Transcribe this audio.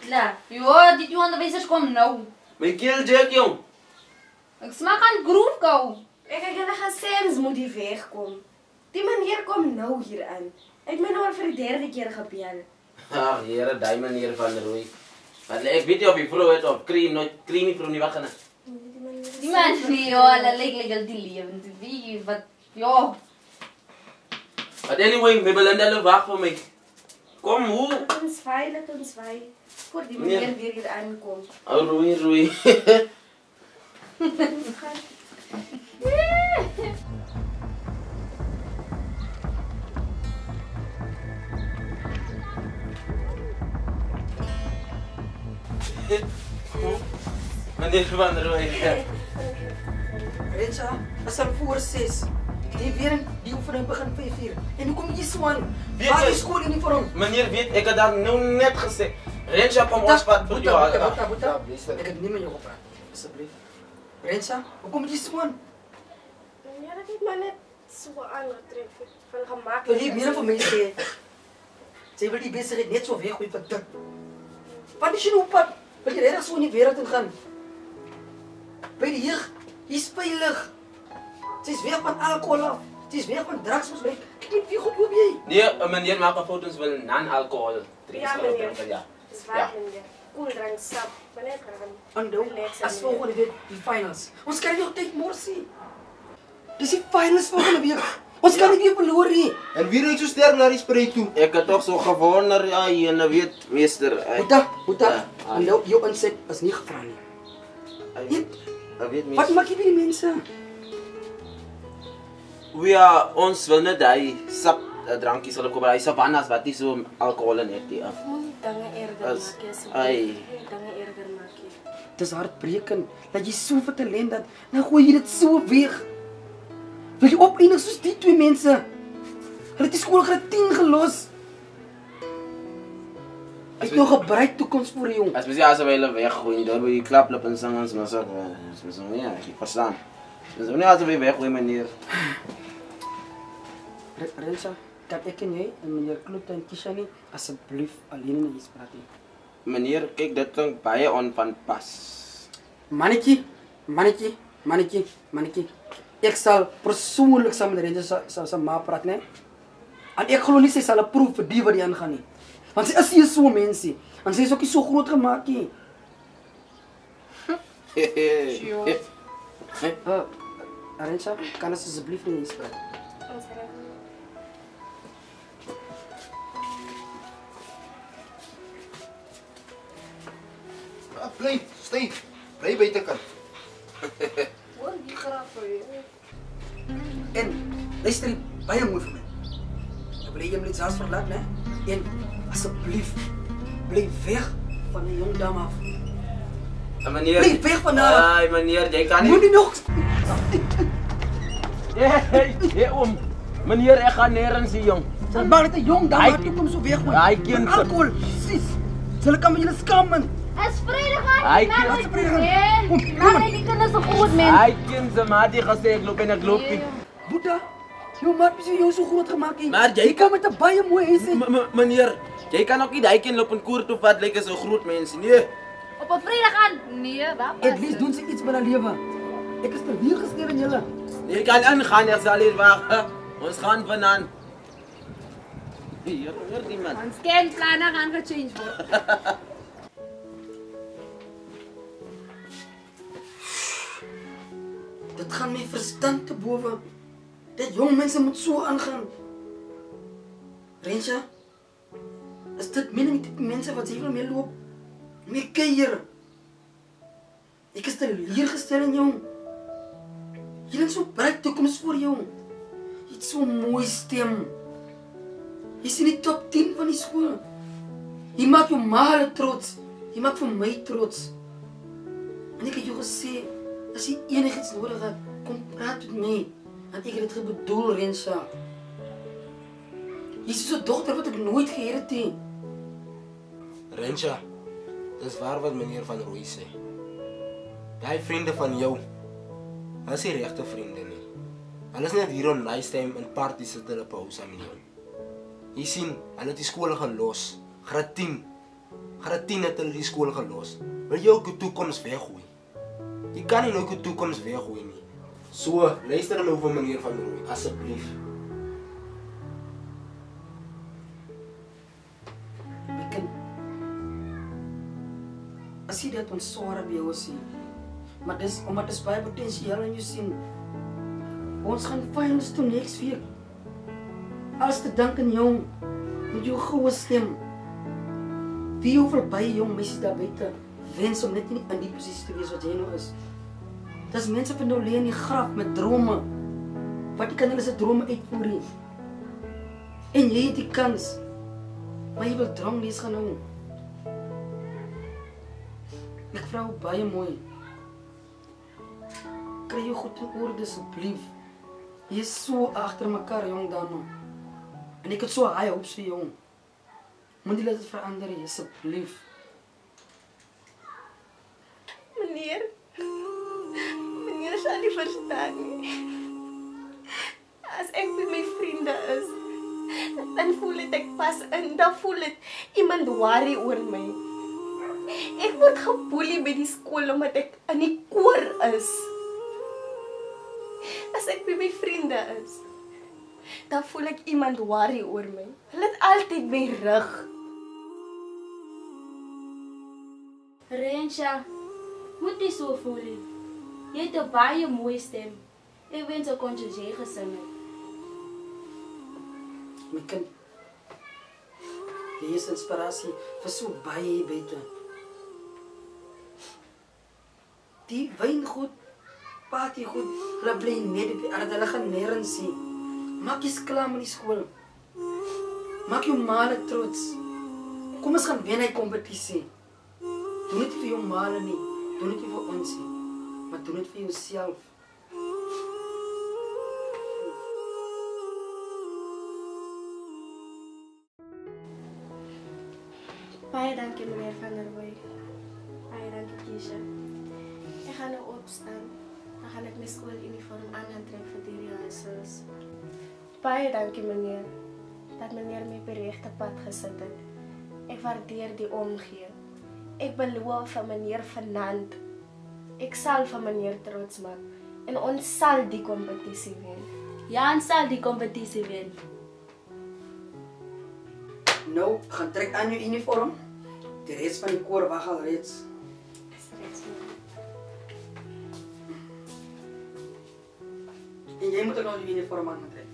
Hitler. Ja, die 2 onderwysers kom nou. My keel Jack, jong. Ek smaak aan groef gou. Ek het julle gesê ons moet hier wegkom. Die meneer kom nou hier in. Ek het nou al vir die 3de keer gebel. Ag, here, daai meneer van Rooi. Want ek weet nie of die vrou het of nooit nie vrou nie wag. Die man nee, ja, hulle lyk die lewend. Wie wat ja. But anyway, my Belinda hulle wag vir my. Kom, hoe? Laat ons vy. Voor die meneer weer hier aankom. Oh, Rooi. Meneer van Rooi. Rensa, as al voor 6. Die oefening begin 5 uur. En hoe kom jy so aan? Waar is skooluniform? Meneer weet, ek het daar nou net gesê. Rensa kom ons pad vir jou. Boeta. Ek het nie met jou gepraat nie, asseblief. Rensa, hoe kom jy so aan? Ja, dat het maar net so aangetref van gemaak. Wil jy meer van my sê? Sy wil die besigheid net so weggooi vir dit. Wat is jy nou op pad? Wil jy regtig so in die wêreld ingaan? By die jeug, jy's veilig. Sy's weg van alkohol af. Sy's weg van drugs ons weg. Kyk wie goed loop jy? Nee, meneer maak foto's wil non-alcohol drinks Ja, meneer. ja. Dis waar meneer. Koeldrank sap, maar net gaan. Onthou, as volgende week die finals. Ons kan nie nog tyd morsie. Dis die finals volgende week. Ons kan nie weer verloor nie. En wie ry so sterk na die sprei toe? Ek het toch so gewonder, ja, en weet, meester. Boeta. Onthou, jou inset is nie gevra nie. Ek weet, Wat meester. maak jy by die mense? Ja, ons wil net die sap drankies hulle koop, die savannas wat nie so alcohol in het nie. Moenie dinge erger As- maak, asseblief. ai. Moenie dinge erger maak nie. Dis hartbrekend dat jy soveel talent het. Nou gooi jy dit so weg. Wil jy opeindig soos die 2 mense? Hulle het die skoolgraad 10 gelos. Ek nog 'n bright toekoms vir jou. As mens as hulle weggooi, dan by die klaplip en sing ons maar so. Ons moet nie, ek verstaan. Ons moet nie as hulle weggooi, meneer. Rensa, kan ek en jy en meneer Kloete en Kishani asseblief alleen in iets praat nie? Meneer, kyk, dit klink baie onvanpas. Mannetjie. Ek sal persoonlik saam met Rensa se ma praat, né? En ek glo nie sy sal 'n proef vir die wat die aangaan nie. Want sy is nie so 'n mensie. En sy is ook nie so groot gemaak nie. Rensa, kan ons asseblief nie iets praat? Ons reg. Bly, stay. Bly buitekant. Hoor die graag vir jou. En luister baie mooi vir my. Ek wil hê jy moet dit selfs verlaat, né? En asseblief bly weg van die jong dame af. Meneer. Bly weg van haar. Ai, meneer, jy kan nie. Moenie nog Hey, oom. Meneer, ek gaan nêrens hier, jong. Sy maak net 'n jong dame wat jy kom so weggooi. Hy kind se- Alkohol, sis. Hulle kan met julle skam man. Is vredig aan. Hy Maak kan- net Wat vredig? nee. Maak net die kinders so goed, man. Hy ken se maat die gesê ek loop en ek loop nie. Boeta, jou maat het jou so groot gemaak nie. Maar jy Jy kom met 'n baie mooi huis hê. Meneer, jy kan ook nie daai kind loop en koer toe vat lyk as 'n groot mens nie. Nee. Op 'n Vrydag aan. Nee, wat? At least doen sy iets met haar lewe. Ek is teleurgesteld in julle. Jy kan ingaan, ek sal hier wag. Ons gaan vanaand. Hier, hoor die man. Ons scanplanne gaan gechange word. Dit gaan my verstand te bowe. Dat jong mense moet so aangaan. Rensa, is dit min met die mense wat hier mee loop? Mee kuier. Ek is teleurgestel in jou. Jy het so baie toekoms voor jou. Jy het so mooi stem. Jy is in die top 10 van die skool. Jy maak jou ma trots. Jy maak vir my trots. En ek het jou gesê, as jy enigiets nodig het, kom praat met my. Want ek het dit bedoel, Rensa. Jy is so 'n dogter wat ek nooit geheer het nie. Rensa, dis waar wat meneer van Rooi sê. Daai vriende van jou, hulle is nie regte vriende nie. Hulle is net hier om nice time in parties sit hulle op hou saam met jou. Jy sien, hulle het die skole gelos, graad 10. graad 10 het hulle die skool gelos. Wil jy ook jou toekoms weggooi? Jy kan nie nou jou toekoms weggooi nie. So, luister nou vir meneer Van Rooi, asseblief. My kind, as jy dit ons sware by jou sien, maar dis, omdat dis baie potensiaal in jou sien, ons gaan finals toe next week. Als te dank aan jou, met jou goeie stem, wie hoeveel baie jong mense daar buiten wens om net nie in die posisie te wees wat jy nou is. Dis mense wat nou lê in die graf met drome, wat jy kan hulle se drome uitvoer nie. En jy het die kans, maar jy wil dranglees gaan hou. Ek vra jou baie mooi, kry jou goed in orde asseblief. Jy is so agter mekaar, jong dame. En ek het so high hopes vir jong. Moet jy laat dit verander, asseblief. Meneer sal nie verstaan nie. As ek met my vriende is, dan voel dit ek pas in, dan voel dit iemand worry oor my. Ek word geboelie by die skool omdat ek in die koor is. As ek met my vriende is, dan voel ek iemand worry oor my. Hulle het altyd my rug. Rensha, moet jy so voel nie. Jy het 'n baie mooi stem. Ek wens ek kon soos jy gesing het. My kind, jy is inspirasie vir so baie hier buite. Die wyngoed, partygoed, hulle bly net op die aarde, hulle gaan nergens sien. Maak jy klaar met die skool. Maak jou maale trots. Kom ons gaan wen hy kompetisie. Doen dit vir jou maale nie, doen dit vir ons nie, maar doen dit vir jouself. Baie dankie meneer Van der Rooi. Baie dankie Keisha. Ek gaan nou opstaan. Dan gaan ek my skooluniform aan en trek vir die rehearsals. Baie dankie meneer, dat meneer my op die regte pad gesit het. Ek waardeer die omgee. Ek beloof vir meneer Fernand. Ek sal vir meneer trots maak en ons sal die kompetisie wen. Ja, ons sal die kompetisie wen. Nou, gaan trek aan jou uniform. Die rest van die koor wag al reeds. En jy moet ook nou die uniform aan trek.